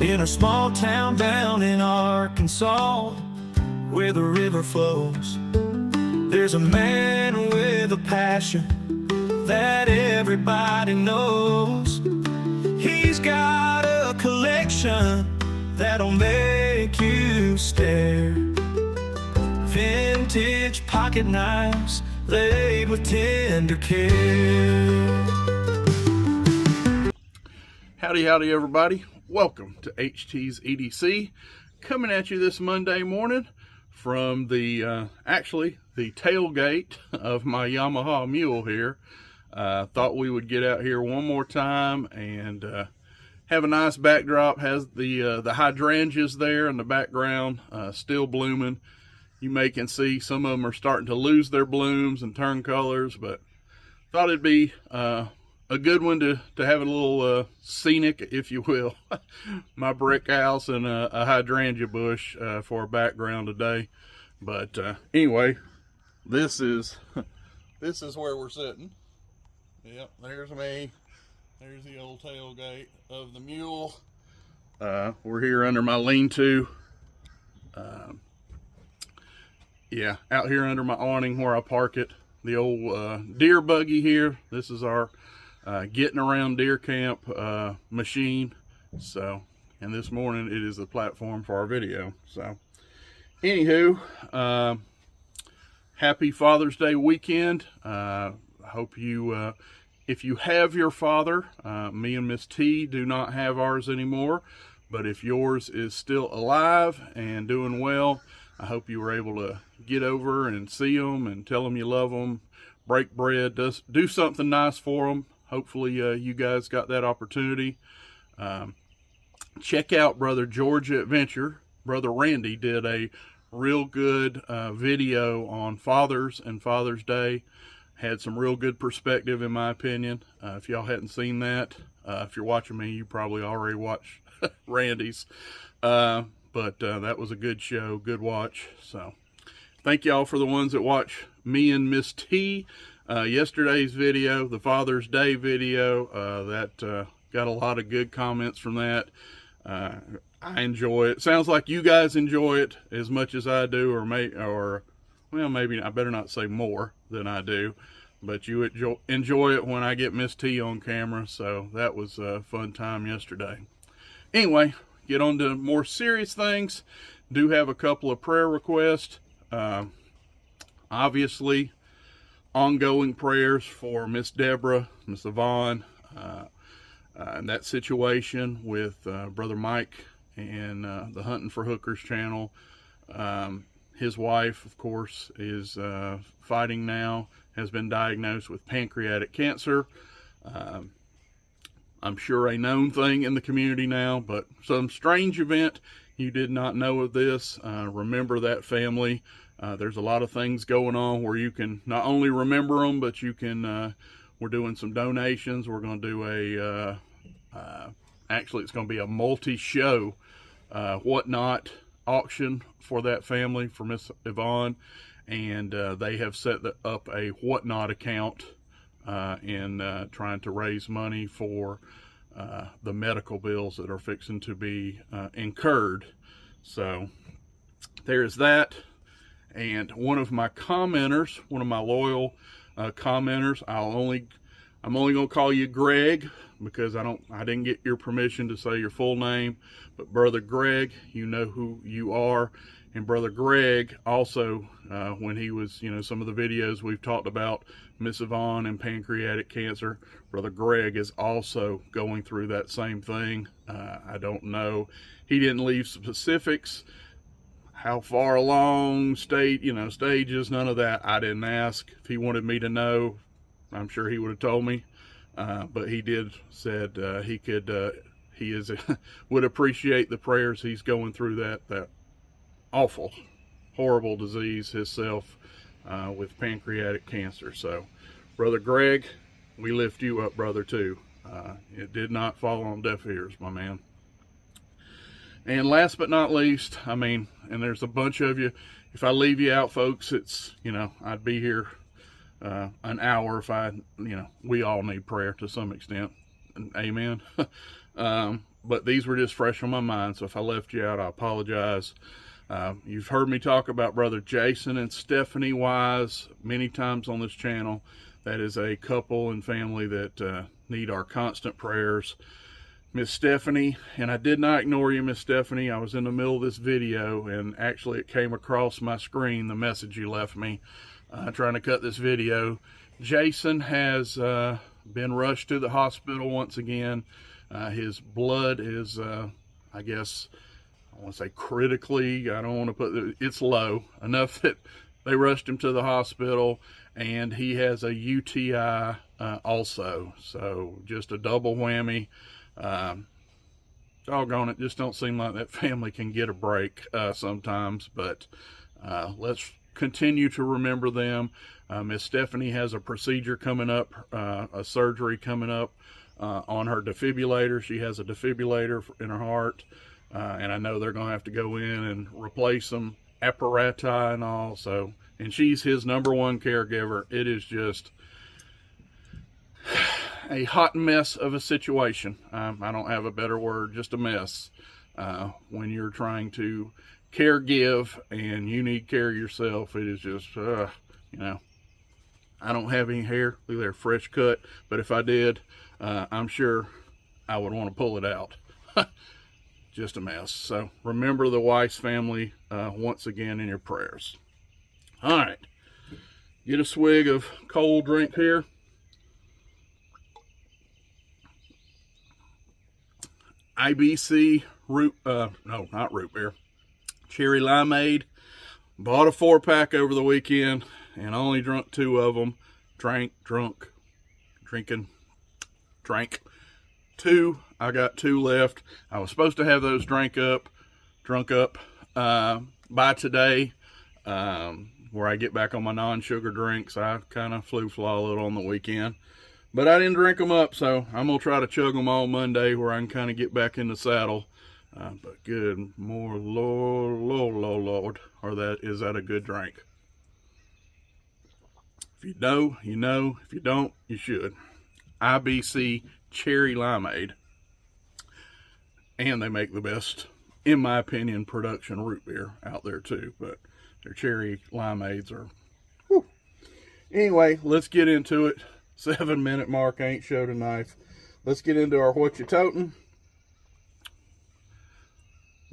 in a small town down in Arkansas, where the river flows. There's a man with a passion that everybody knows. He's got a collection that'll make you stare. Vintage pocket knives laid with tender care. Howdy, howdy, everybody. Welcome to HT's EDC, coming at you this Monday morning from the actually the tailgate of my Yamaha mule here. Thought we would get out here one more time and have a nice backdrop. Has the hydrangeas there in the background, still blooming. You may can see some of them are starting to lose their blooms and turn colors, but thought it'd be a good one to have a little scenic, if you will. My brick house and a hydrangea bush for a background today. But anyway, this is where we're sitting. Yep, there's me. There's the old tailgate of the mule. We're here under my lean-to. Yeah, out here under my awning where I park it. The old deer buggy here. This is our getting around deer camp machine. So, and this morning it is the platform for our video. So, anywho, happy Father's Day weekend. Hope you, if you have your father, me and Miss T do not have ours anymore, but if yours is still alive and doing well, I hope you were able to get over and see them and tell them you love them, break bread, do something nice for them. Hopefully you guys got that opportunity. Check out Brother Georgia Adventure. Brother Randy did a real good video on fathers and Father's Day. Had some real good perspective, in my opinion. If y'all hadn't seen that, if you're watching me, you probably already watched Randy's. But that was a good show, good watch. So thank y'all for the ones that watch me and Miss T. Yesterday's video, the Father's Day video, that got a lot of good comments from that. I enjoy it. Sounds like you guys enjoy it as much as I do, or well, maybe I better not say more than I do, but you enjoy it when I get Miss T on camera. So that was a fun time yesterday. Anyway, get on to more serious things. Do have a couple of prayer requests. Obviously, ongoing prayers for Miss Deborah, Miss Yvonne, and that situation with Brother Mike and the Hunting for Hookers channel. His wife, of course, is fighting now, has been diagnosed with pancreatic cancer. I'm sure a known thing in the community now, but some strange event. You did not know of this. Remember that family. There's a lot of things going on where you can not only remember them, but you can, we're doing some donations. We're going to do actually it's going to be a multi-show whatnot auction for that family, for Miss Yvonne. And they have set up a whatnot account in trying to raise money for the medical bills that are fixing to be incurred. So there's that. And one of my commenters, one of my loyal commenters, I'm only going to call you Greg, because I didn't get your permission to say your full name, but Brother Greg, you know who you are. And Brother Greg also, when he was, some of the videos we've talked about Miss Yvonne and pancreatic cancer, Brother Greg is also going through that same thing. I don't know. He didn't leave specifics, how far along, stages, none of that. I didn't ask. If he wanted me to know, I'm sure he would have told me. But he said he could, would appreciate the prayers. He's going through that awful, horrible disease himself with pancreatic cancer. So, Brother Greg, we lift you up, brother, too. It did not fall on deaf ears, my man. And last but not least, and there's a bunch of you. If I leave you out, folks, it's, I'd be here an hour if we all need prayer to some extent. Amen. but these were just fresh on my mind, so if I left you out, I apologize. You've heard me talk about Brother Jason and Stephanie Wise many times on this channel. That is a couple and family that need our constant prayers. Miss Stephanie, and I did not ignore you, Miss Stephanie. I was in the middle of this video, and actually it came across my screen, the message you left me, trying to cut this video. Jason has been rushed to the hospital once again. His blood is, I guess, I want to say critically, I don't want to put, it's low enough that they rushed him to the hospital, and he has a UTI also. So just a double whammy. Doggone it, just don't seem like that family can get a break sometimes, but let's continue to remember them. Miss Stephanie has a procedure coming up, a surgery coming up on her defibrillator. She has a defibrillator in her heart, and I know they're going to have to go in and replace some apparati and all. So, and she's his #1 caregiver. It is just a hot mess of a situation. I don't have a better word, just a mess. When you're trying to care give and you need care yourself, it is just, you know, I don't have any hair. Look, they're fresh cut, but if I did, I'm sure I would want to pull it out. Just a mess. So remember the Weiss family once again in your prayers. All right, get a swig of cold drink here. IBC root, no, not root beer, cherry limeade. Bought a 4-pack over the weekend and only drunk 2 of them. Drank 2. I got 2 left. I was supposed to have those drunk up by today, where I get back on my non-sugar drinks. I kind of flew-fly a little on the weekend, but I didn't drink them up, so I'm gonna try to chug them all Monday, where I can kind of get back in the saddle. But good more Lord, or is that a good drink? If you know, you know. If you don't, you should. IBC cherry limeade. And they make the best, in my opinion, production root beer out there too. But their cherry limeades are, whew. Anyway, let's get into it. 7-minute mark, ain't showed a knife. Let's get into our what you totin'.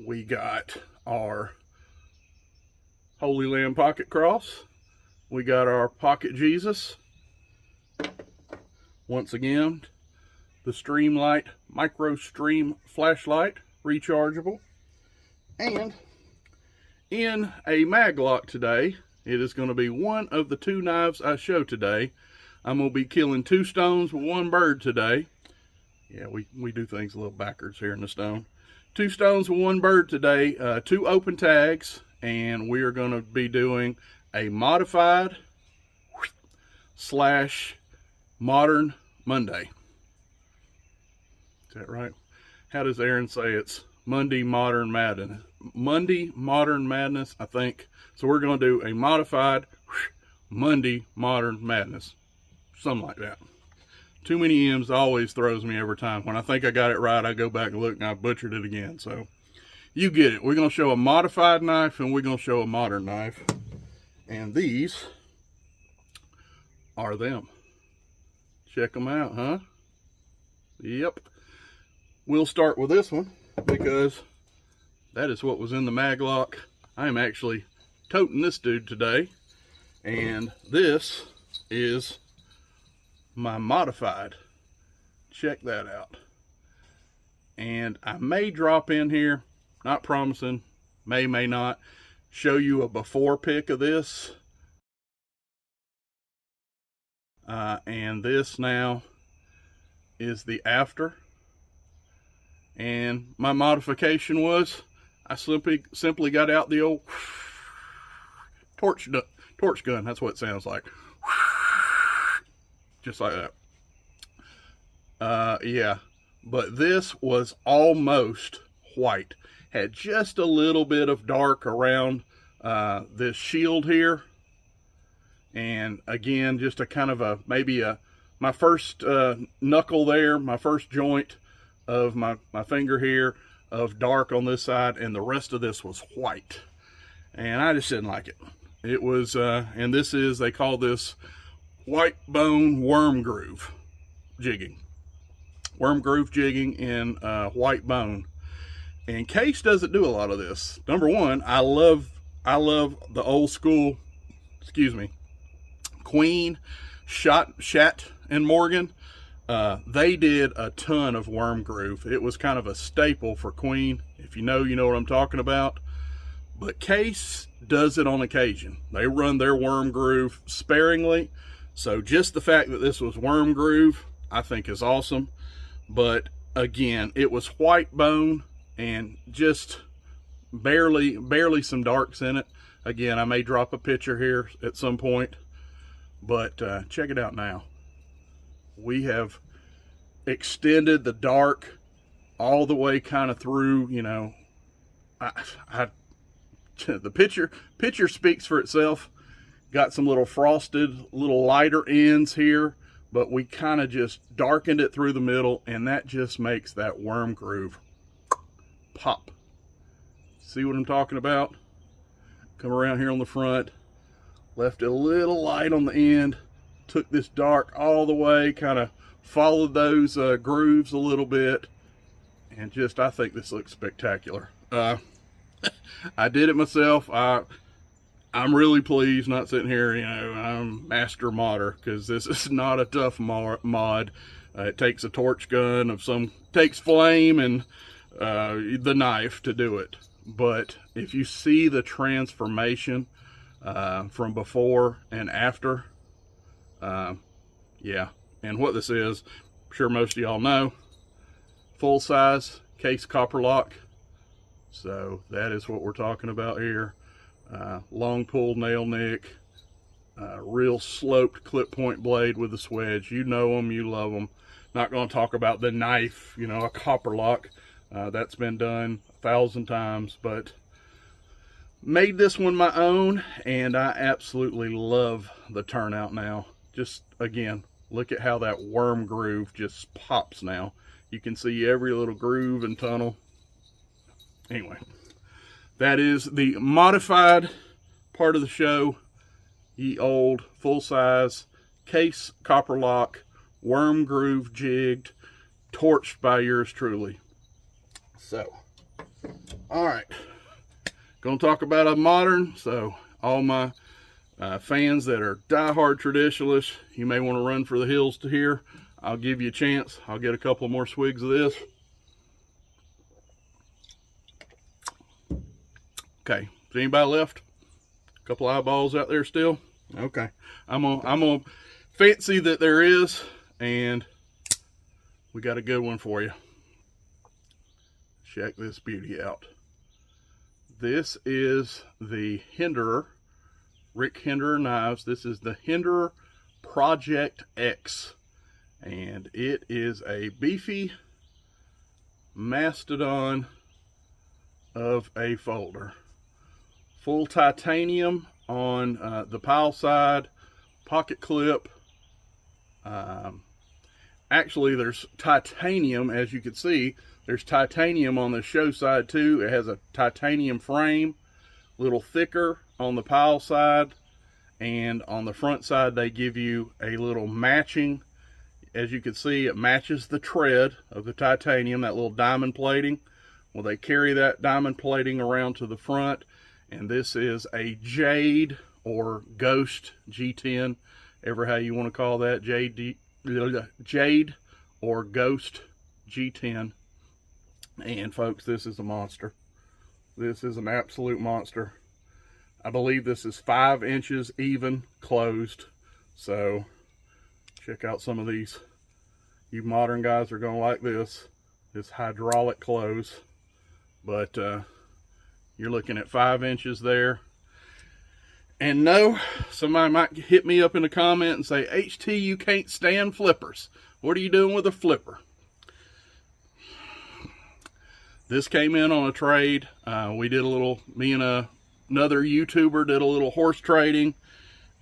We got our Holy Land pocket cross. We got our pocket Jesus. Once again, the Streamlight Micro Stream flashlight, rechargeable. And in a mag lock today, it is going to be one of the 2 knives I show today. I'm going to be killing 2 stones with 1 bird today. Yeah, we do things a little backwards here in the stone. 2 stones with 1 bird today, 2 open tags, and we are going to be doing a modified / modern Monday. Is that right? How does Aaron say it's Monday Modern Madness? Monday Modern Madness, I think. So we're going to do a modified Monday Modern Madness. Something like that. Too many M's always throws me every time. When I think I got it right, I go back and look and I butchered it again. So you get it. We're going to show a modified knife and we're going to show a modern knife. And these are them. Check them out, huh? Yep. We'll start with this one because that is what was in the mag lock. I am actually toting this dude today. And this is my modified. Check that out. And I may drop in here, not promising, may not, show you a before pic of this. And this now is the after. And my modification was I simply got out the old torch gun. That's what it sounds like. Just like that. Yeah, but this was almost white. Had just a little bit of dark around this shield here. And again, just a kind of a, maybe my first knuckle there, my first joint of my finger here of dark on this side, and the rest of this was white. And I just didn't like it. It was, and this is, they call this white bone worm groove jigging. Worm groove jigging in white bone. And Case doesn't do a lot of this. Number one, I love the old school, Queen, Schatt and Morgan. They did a ton of worm groove. It was kind of a staple for Queen. If you know, you know what I'm talking about. But Case does it on occasion. They run their worm groove sparingly. So just the fact that this was worm groove, I think is awesome. But again, it was white bone and just barely some darks in it. Again, I may drop a picture here at some point, but check it out now. We have extended the dark all the way kind of through, you know, the picture speaks for itself. Got some little frosted, little lighter ends here, but we kind of just darkened it through the middle, and that just makes that worm groove pop. See what I'm talking about? Come around here on the front, left it a little light on the end, took this dark all the way, kind of followed those grooves a little bit, and just, I think this looks spectacular. I did it myself. I'm really pleased, not sitting here, you know, I'm master modder, because this is not a tough mod. It takes a torch gun takes flame and the knife to do it. But if you see the transformation from before and after, yeah. And what this is, I'm sure most of y'all know, full size Case Copperlock. So that is what we're talking about here. Long pull nail nick, real sloped clip point blade with a swedge. You know them, you love them. Not going to talk about the knife, you know, a Copperlock. That's been done 1,000 times, but made this one my own, and I absolutely love the turnout now. Just, again, look at how that worm groove just pops now. You can see every little groove and tunnel. Anyway, that is the modified part of the show. Ye old, full-size, Case Copperlock, worm groove jigged, torched by yours truly. So, alright, gonna talk about a modern. So all my fans that are die-hard traditionalists, you may want to run for the hills to here. I'll give you a chance. I'll get a couple more swigs of this. Okay, is anybody left? A couple eyeballs out there still? Okay, I'm gonna fancy that there is, and we got a good one for you. Check this beauty out. This is the Hinderer, Rick Hinderer knives. This is the Hinderer Project X, and it is a beefy mastodon of a folder. Full titanium on the pile side, pocket clip. Actually, there's titanium, as you can see. There's titanium on the show side too. It has a titanium frame, a little thicker on the pile side, and on the front side they give you a little matching. As you can see, it matches the tread of the titanium, that little diamond plating. Well, they carry that diamond plating around to the front, and this is a jade or ghost G10, ever how you want to call that, jade or ghost G10. And folks, this is a monster. This is an absolute monster. I believe this is 5 inches even closed. So check out some of these. You modern guys are gonna like this. This hydraulic close. But you're looking at 5 inches there. And no, somebody might hit me up in a comment and say, HT, you can't stand flippers. What are you doing with a flipper? This came in on a trade. We did a little, me and another YouTuber did a little horse trading,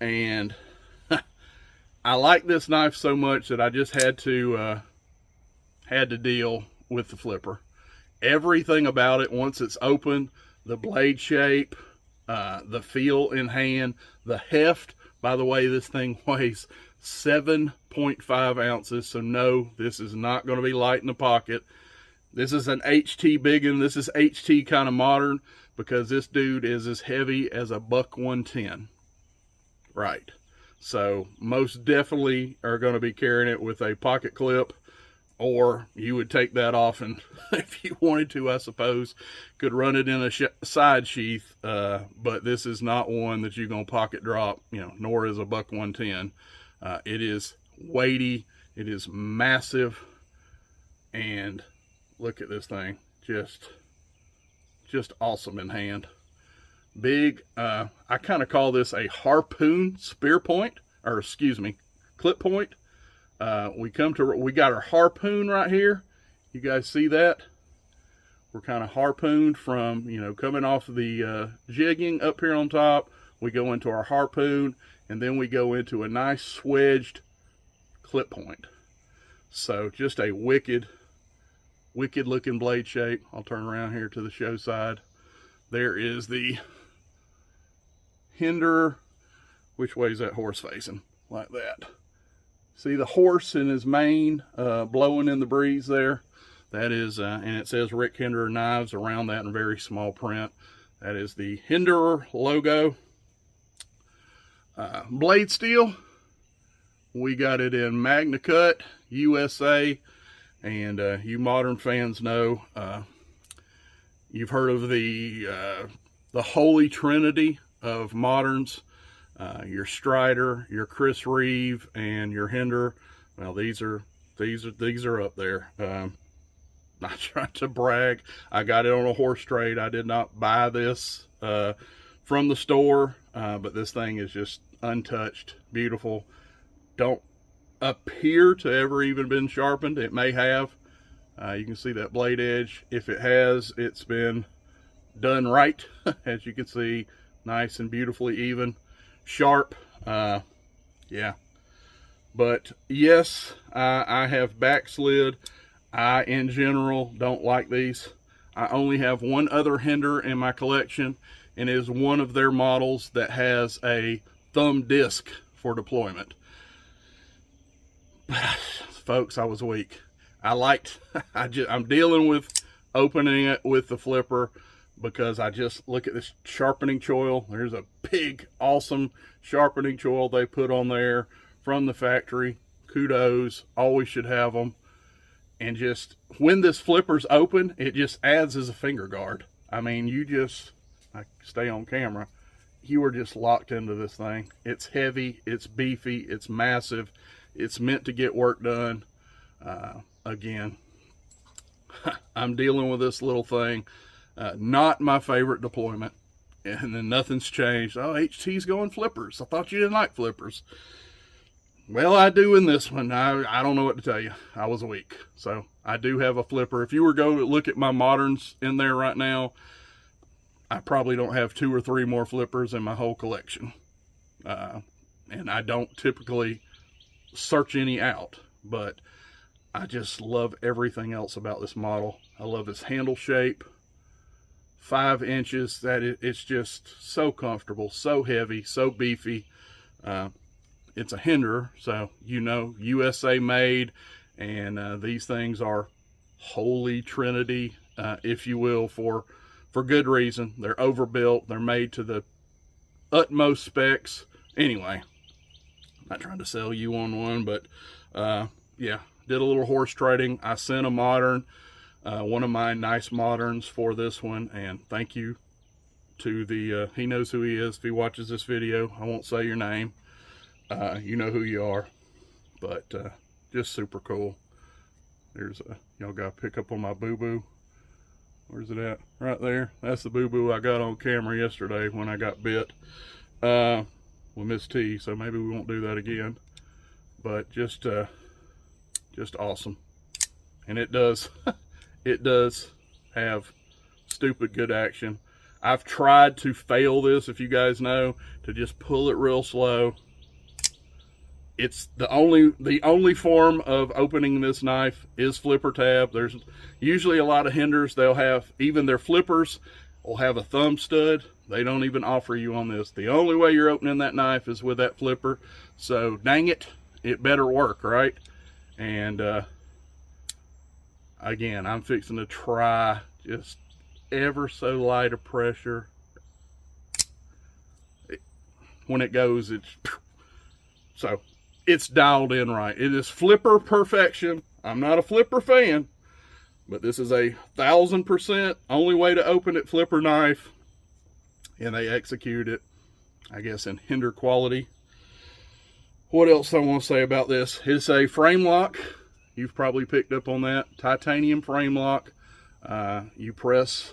and I like this knife so much that I just had to deal with the flipper. Everything about it, once it's open, the blade shape, the feel in hand, the heft. By the way, this thing weighs 7.5 ounces, so no, this is not going to be light in the pocket. This is an HT biggin. This is HT kind of modern, because this dude is as heavy as a buck 110. Right. So most definitely are going to be carrying it with a pocket clip, or you would take that off and if you wanted to, I suppose, could run it in a side sheath. But this is not one that you're going to pocket drop, you know, nor is a buck 110. It is weighty. It is massive. And look at this thing. Just awesome in hand. Big. I kind of call this a harpoon spear point, or excuse me, clip point. We got our harpoon right here. You guys see that? We're kind of harpooned from, you know, coming off the jigging up here on top. We go into our harpoon, and then we go into a nice swedged clip point. So just a wicked looking blade shape. I'll turn around here to the show side. There is the Hinderer. Which way is that horse facing? Like that. See the horse in his mane blowing in the breeze there? That is, and it says Rick Hinderer Knives around that in very small print. That is the Hinderer logo. Blade steel, we got it in Magna Cut, USA. And you modern fans know, you've heard of the holy trinity of moderns. Your Strider, your Chris Reeve, and your Hinderer. Well, these are up there. Not trying to brag. I got it on a horse trade. I did not buy this from the store, but this thing is just untouched, beautiful. Don't appear to ever even been sharpened. It may have. You can see that blade edge. If it has, it's been done right. As you can see, nice and beautifully even. Sharp. Yeah, but yes, I have backslid. I in general don't like these. I only have one other Hinderer in my collection, and it is one of their models that has a thumb disc for deployment. But folks, I was weak. I'm dealing with opening it with the flipper, because I just look at this sharpening choil. There's a big, awesome sharpening choil they put on there from the factory. Kudos, always should have them. And just, when this flipper's open, it just adds as a finger guard. I mean, I stay on camera, you are just locked into this thing. It's heavy, it's beefy, it's massive. It's meant to get work done. Again, I'm dealing with this little thing. Not my favorite deployment, and then nothing's changed. Oh, HT's going flippers. I thought you didn't like flippers. Well, I do in this one. I don't know what to tell you. I was weak. So I do have a flipper. If you were going to look at my moderns in there right now, I probably don't have 2 or 3 more flippers in my whole collection. And I don't typically search any out, but I just love everything else about this model. I love this handle shape. 5 inches, it's just so comfortable, so heavy, so beefy. It's a Hinderer, so you know, USA made, and these things are holy trinity, if you will, for good reason. They're overbuilt, they're made to the utmost specs. Anyway, I'm not trying to sell you on one, but yeah, did a little horse trading. I sent a modern, one of my nice moderns for this one, and thank you to the he knows who he is if he watches this video. I won't say your name. You know who you are, but just super cool. There's y'all got to pick up on my boo-boo. Where's it at? Right there. That's the boo-boo I got on camera yesterday when I got bit with Miss T, so maybe we won't do that again. But just awesome. And it does it does have stupid good action. I've tried to fail this, if you guys know, to just pull it real slow. It's the only form of opening this knife is flipper tab. There's usually a lot of Hinderers, they'll have, even their flippers will have a thumb stud. They don't even offer you on this. The only way you're opening that knife is with that flipper. So dang it, it better work, right? And again, I'm fixing to try just ever so light of pressure. When it goes, it's dialed in right. It is flipper perfection. I'm not a flipper fan, but this is 1000% only way to open it flipper knife, and they execute it, I guess, in Hinder quality. What else I want to say about this? It's a frame lock. You've probably picked up on that. Titanium frame lock. You press,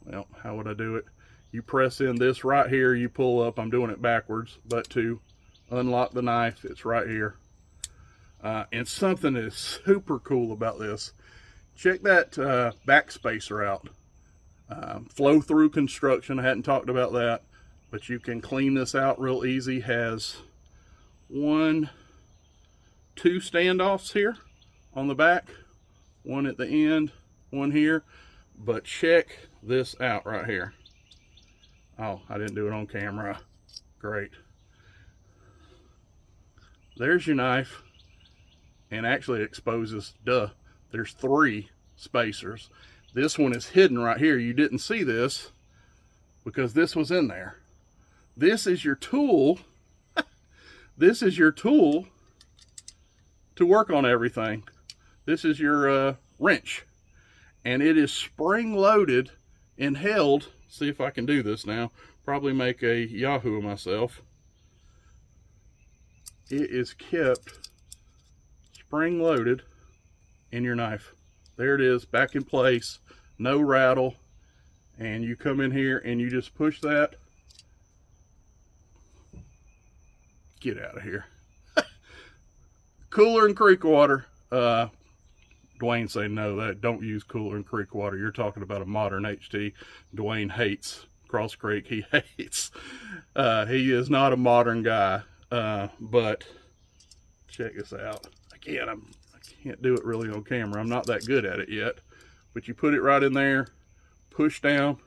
well, how would I do it? You press in this right here, you pull up. I'm doing it backwards, but to unlock the knife, it's right here. And something that is super cool about this, check that back spacer out. Flow through construction, I hadn't talked about that, but you can clean this out real easy. Has 2 standoffs here on the back, one at the end, one here. But check this out right here. Oh, I didn't do it on camera. Great. There's your knife, and actually it exposes, there's 3 spacers. This one is hidden right here. You didn't see this because this was in there. This is your tool. This is your tool to work on everything. This is your wrench, and it is spring loaded and held. See if I can do this now. Probably make a Yahoo of myself. It is kept spring loaded in your knife. There it is, back in place, no rattle. And you come in here and you just push that. Get out of here. Cooler and creek water. Dwayne say no, that don't use cooler and creek water. You're talking about a modern HT. Dwayne hates Cross Creek. He hates. He is not a modern guy. But check this out. Again, I can't do it really on camera. I'm not that good at it yet. But you put it right in there, push down,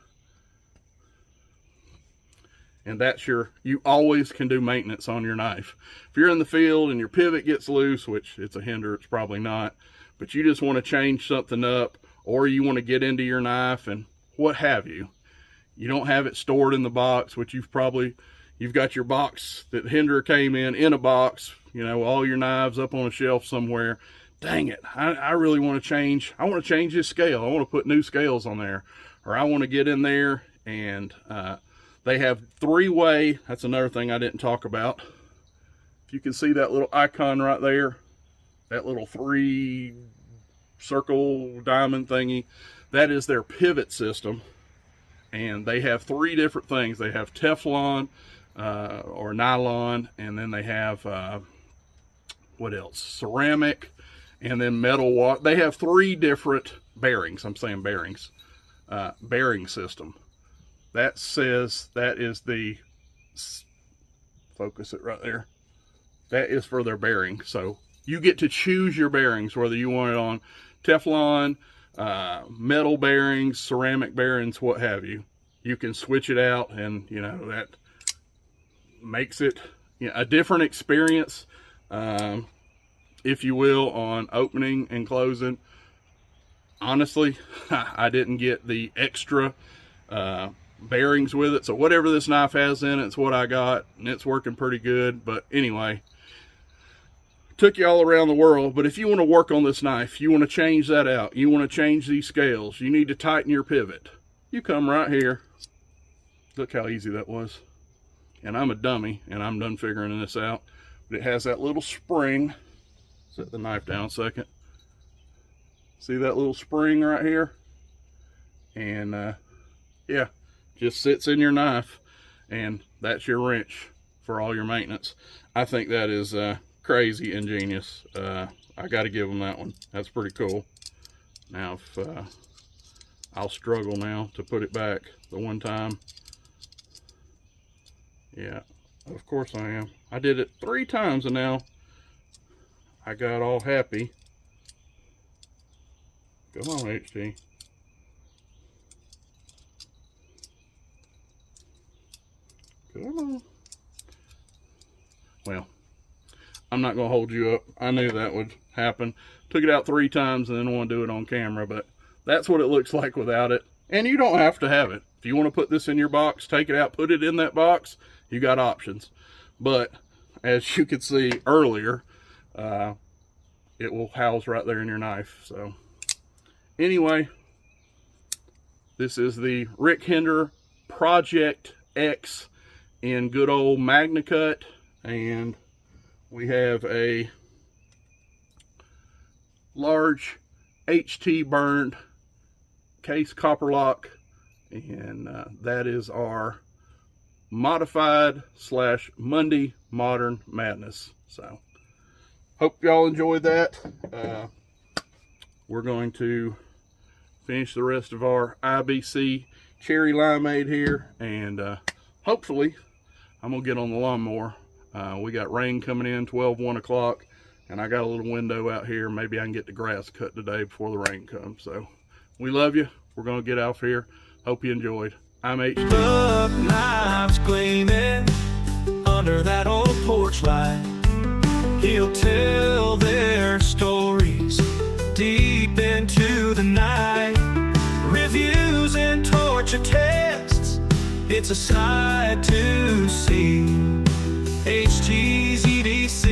and that's you always can do maintenance on your knife. If you're in the field and your pivot gets loose, which it's a Hinder, it's probably not, but you just want to change something up, or you want to get into your knife and what have you. You don't have it stored in the box, which you've got your box that Hinderer came in a box, you know, all your knives up on a shelf somewhere. Dang it, I really want to change. I want to change this scale. I want to put new scales on there, or I want to get in there and they have 3-way. That's another thing I didn't talk about. If you can see that little icon right there, that little 3 circle diamond thingy, that is their pivot system. And they have 3 different things. They have Teflon or nylon, and then they have what else? Ceramic, and then metal. They have 3 different bearings. I'm saying bearings. Bearing system. That says that is the, focus it right there. That is for their bearing. So you get to choose your bearings, whether you want it on Teflon, metal bearings, ceramic bearings, what have you. You can switch it out, and you know that makes it, you know, a different experience, if you will, on opening and closing. Honestly, I didn't get the extra bearings with it, so whatever this knife has in it's what I got, and it's working pretty good. But anyway, took you all around the world. But if you want to work on this knife, you want to change that out, you want to change these scales, you need to tighten your pivot, you come right here. Look how easy that was. And I'm a dummy and I'm done figuring this out, but it has that little spring. Set the knife down a second. See that little spring right here? And yeah, just sits in your knife, and that's your wrench for all your maintenance. I think that is crazy ingenious. I got to give them that one. That's pretty cool. Now, if I'll struggle now to put it back the one time. Yeah, of course I am. I did it 3 times, and now I got all happy. Come on, HT. Come on. Well, I'm not going to hold you up. I knew that would happen. Took it out 3 times and then want to do it on camera, but that's what it looks like without it. And you don't have to have it. If you want to put this in your box, take it out, put it in that box, you got options. But as you could see earlier, it will house right there in your knife. So anyway, this is the Rick Hinderer Project X in good old Magna Cut, and we have a large HT burned Case Copperlock, and that is our modified / Monday Modern Madness. So hope y'all enjoyed that. We're going to finish the rest of our IBC cherry limeade here, and hopefully I'm gonna get on the lawnmower. We got rain coming in 1 o'clock, and I got a little window out here. Maybe I can get the grass cut today before the rain comes. So we love you. We're gonna get off here. Hope you enjoyed. I'm HT. Up knives gleaming under that old porch light. He'll tell their stories deep into the night. Reviews and torture tests, it's a sight to see. HT's EDC.